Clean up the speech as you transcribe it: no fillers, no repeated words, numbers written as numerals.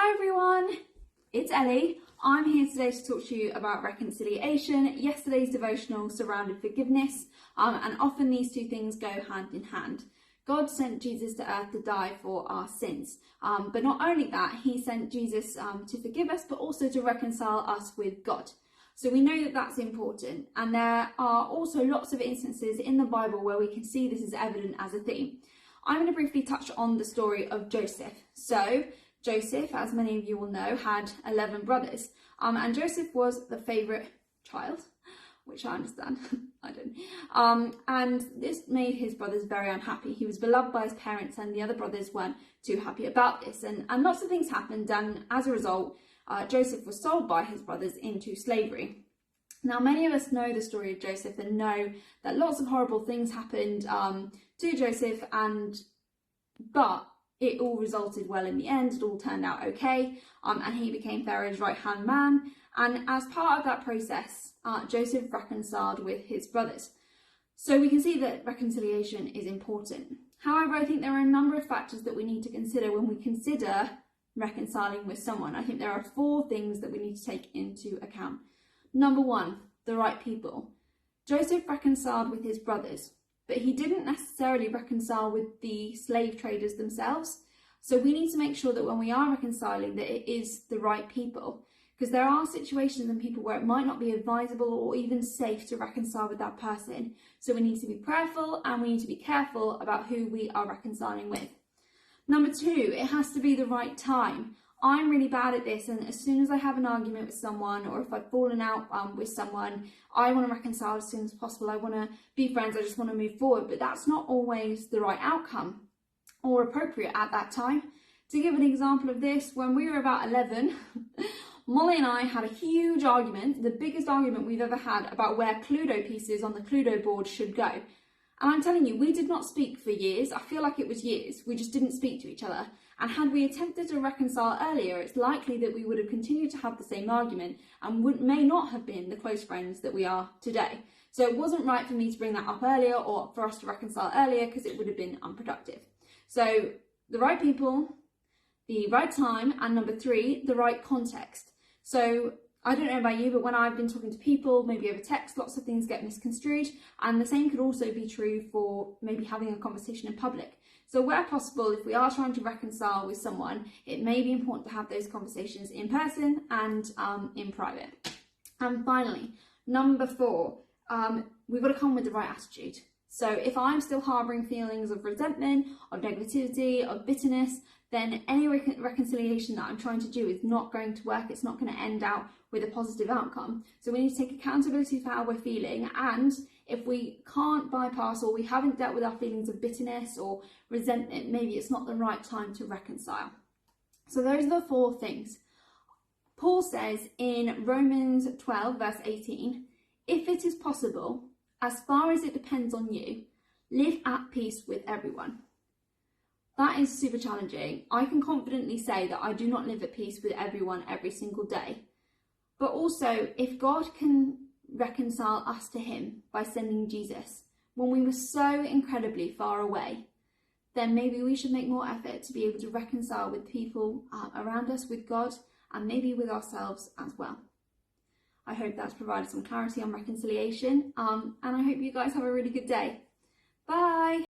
Hi everyone, it's Ellie. I'm here today to talk to you about reconciliation. Yesterday's devotional surrounded forgiveness, and often these two things go hand in hand. God sent Jesus to earth to die for our sins, but not only that, he sent Jesus to forgive us, but also to reconcile us with God. So we know that that's important, and there are also lots of instances in the Bible where we can see this is evident as a theme. I'm going to briefly touch on the story of Joseph. So Joseph, as many of you will know, had 11 brothers, and Joseph was the favourite child, which I understand, I don't, and this made his brothers very unhappy. He was beloved by his parents, and the other brothers weren't too happy about this, and lots of things happened, and as a result, Joseph was sold by his brothers into slavery. Now, many of us know the story of Joseph and know that lots of horrible things happened to Joseph, but it all resulted well in the end. It all turned out okay, and he became Pharaoh's right-hand man. And as part of that process, Joseph reconciled with his brothers. So we can see that reconciliation is important. However, I think there are a number of factors that we need to consider when we consider reconciling with someone. I think there are 4 things that we need to take into account. Number 1, the right people. Joseph reconciled with his brothers, but he didn't necessarily reconcile with the slave traders themselves. So we need to make sure that when we are reconciling that it is the right people, because there are situations and people where it might not be advisable or even safe to reconcile with that person. So we need to be prayerful and we need to be careful about who we are reconciling with. Number 2, it has to be the right time. I'm really bad at this, and as soon as I have an argument with someone, or if I've fallen out with someone, I want to reconcile as soon as possible. I want to be friends, I just want to move forward, but that's not always the right outcome or appropriate at that time. To give an example of this, when we were about 11, Molly and I had a huge argument, the biggest argument we've ever had, about where Cluedo pieces on the Cluedo board should go. And I'm telling you, we did not speak for years. I feel like it was years. We just didn't speak to each other. And had we attempted to reconcile earlier, it's likely that we would have continued to have the same argument and may not have been the close friends that we are today. So it wasn't right for me to bring that up earlier or for us to reconcile earlier, because it would have been unproductive. So the right people, the right time, and number 3, the right context. So I don't know about you, but when I've been talking to people, maybe over text, lots of things get misconstrued, and the same could also be true for maybe having a conversation in public. So where possible, if we are trying to reconcile with someone, it may be important to have those conversations in person and in private. And finally, number 4, we've got to come with the right attitude. So if I'm still harbouring feelings of resentment, of negativity, of bitterness, then any reconciliation that I'm trying to do is not going to work. It's not going to end out with a positive outcome. So we need to take accountability for how we're feeling, and if we can't bypass or we haven't dealt with our feelings of bitterness or resentment, maybe it's not the right time to reconcile. So those are the 4 things. Paul says in Romans 12 verse 18, if it is possible, as far as it depends on you, live at peace with everyone. That is super challenging. I can confidently say that I do not live at peace with everyone every single day. But also, if God can reconcile us to him by sending Jesus when we were so incredibly far away, then maybe we should make more effort to be able to reconcile with people around us, with God, and maybe with ourselves as well. I hope that's provided some clarity on reconciliation, and I hope you guys have a really good day. Bye!